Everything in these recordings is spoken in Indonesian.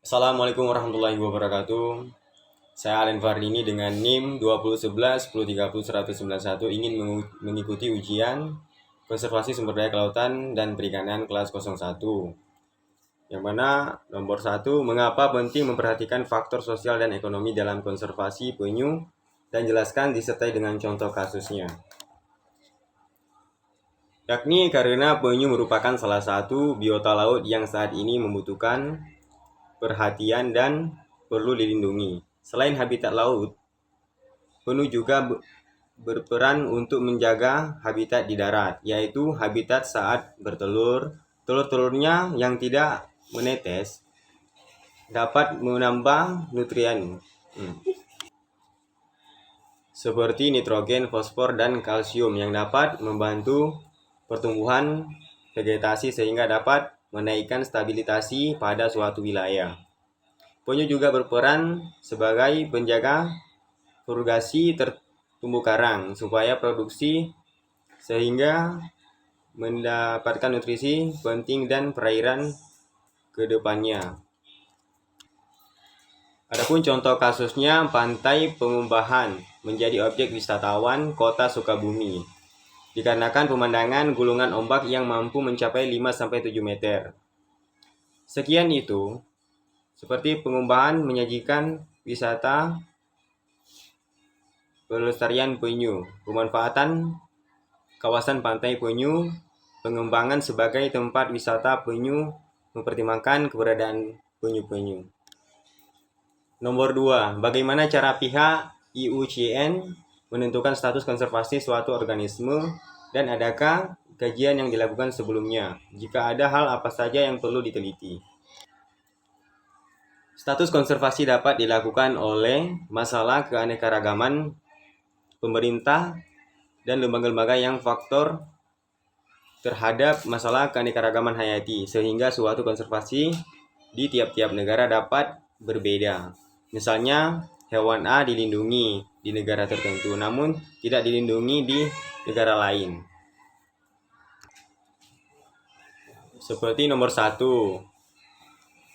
Assalamualaikum warahmatullahi wabarakatuh. Saya Alen Fardini dengan NIM 2011 1030 191 ingin mengikuti ujian Konservasi Sumber Daya Kelautan dan Perikanan kelas 01. Yang mana nomor 1, mengapa penting memperhatikan faktor sosial dan ekonomi dalam konservasi penyu, dan jelaskan disertai dengan contoh kasusnya. Yakni karena penyu merupakan salah satu biota laut yang saat ini membutuhkan perhatian dan perlu dilindungi. Selain habitat laut, penyu juga berperan untuk menjaga habitat di darat, yaitu habitat saat bertelur. Telur-telurnya yang tidak menetes dapat menambah nutrien seperti nitrogen, fosfor, dan kalsium yang dapat membantu pertumbuhan vegetasi sehingga dapat menaikkan stabilitasi pada suatu wilayah. Penyu juga berperan sebagai penjaga ferugasi terumbu karang supaya produksi sehingga mendapatkan nutrisi penting dan perairan ke depannya. Adapun contoh kasusnya, Pantai Pengumbahan menjadi objek wisatawan Kota Sukabumi dikarenakan pemandangan gulungan ombak yang mampu mencapai 5-7 meter. Sekian itu, seperti Pengumbahan menyajikan wisata pelestarian penyu, pemanfaatan kawasan pantai penyu, pengembangan sebagai tempat wisata penyu, mempertimbangkan keberadaan penyu-penyu. Nomor 2, bagaimana cara pihak IUCN menentukan status konservasi suatu organisme, dan adakah kajian yang dilakukan sebelumnya? Jika ada, hal apa saja yang perlu diteliti? Status konservasi dapat dilakukan oleh masalah keanekaragaman pemerintah dan lembaga-lembaga yang faktor terhadap masalah keanekaragaman hayati, sehingga suatu konservasi di tiap-tiap negara dapat berbeda. Misalnya, hewan A dilindungi di negara tertentu, namun tidak dilindungi di negara lain. Seperti nomor 1,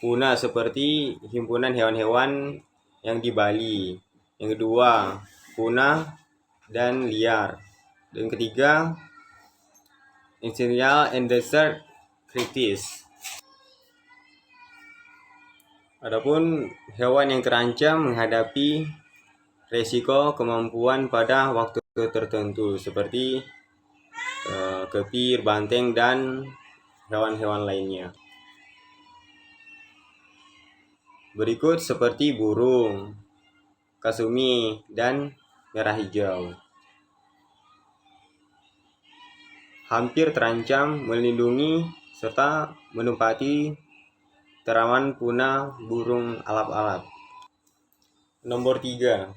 Puna seperti himpunan hewan-hewan yang di Bali. Yang kedua, punah dan liar. Dan ketiga, Essential Endangered Crisis. Adapun hewan yang terancam menghadapi resiko kemampuan pada waktu tertentu seperti kepir, banteng, dan hewan-hewan lainnya. Berikut seperti burung, kasumi, dan merah hijau. Hampir terancam melindungi serta menempati teraman punah burung alap-alap. Nomor 3,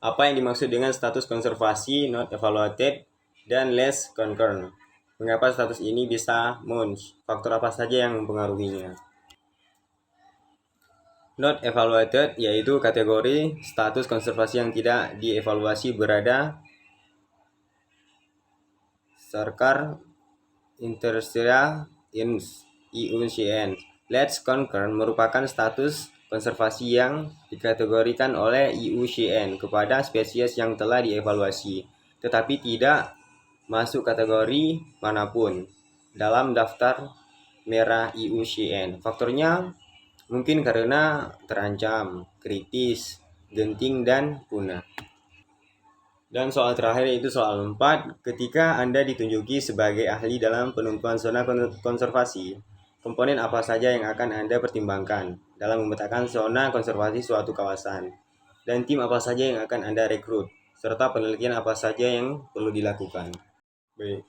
apa yang dimaksud dengan status konservasi not evaluated dan less concerned? Mengapa status ini bisa muncul? Faktor apa saja yang mempengaruhinya? Not evaluated yaitu kategori status konservasi yang tidak dievaluasi berada Sarkar Interstria IUCN. Let's Concern merupakan status konservasi yang dikategorikan oleh IUCN kepada spesies yang telah dievaluasi, tetapi tidak masuk kategori manapun dalam daftar merah IUCN. Faktornya mungkin karena terancam, kritis, genting, dan punah. Dan soal terakhir yaitu soal 4, ketika Anda ditunjuki sebagai ahli dalam penentuan zona konservasi, komponen apa saja yang akan Anda pertimbangkan dalam memetakan zona konservasi suatu kawasan, dan tim apa saja yang akan Anda rekrut, serta penelitian apa saja yang perlu dilakukan. Baik,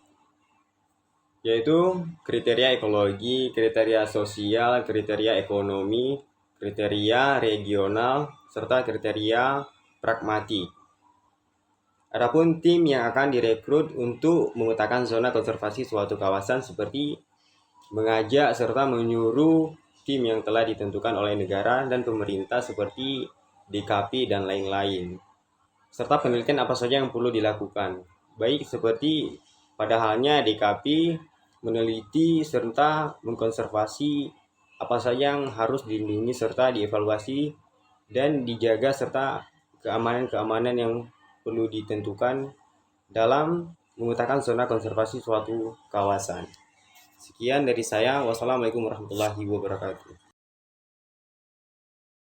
yaitu kriteria ekologi, kriteria sosial, kriteria ekonomi, kriteria regional, serta kriteria pragmatik. Adapun tim yang akan direkrut untuk memetakan zona konservasi suatu kawasan seperti mengajak serta menyuruh tim yang telah ditentukan oleh negara dan pemerintah seperti DKP dan lain-lain. Serta penelitian apa saja yang perlu dilakukan. Baik seperti pada halnya DKP meneliti serta mengkonservasi apa saja yang harus dilindungi serta dievaluasi dan dijaga, serta keamanan-keamanan yang perlu ditentukan dalam memetakan zona konservasi suatu kawasan. Sekian dari saya. Wassalamualaikum warahmatullahi wabarakatuh.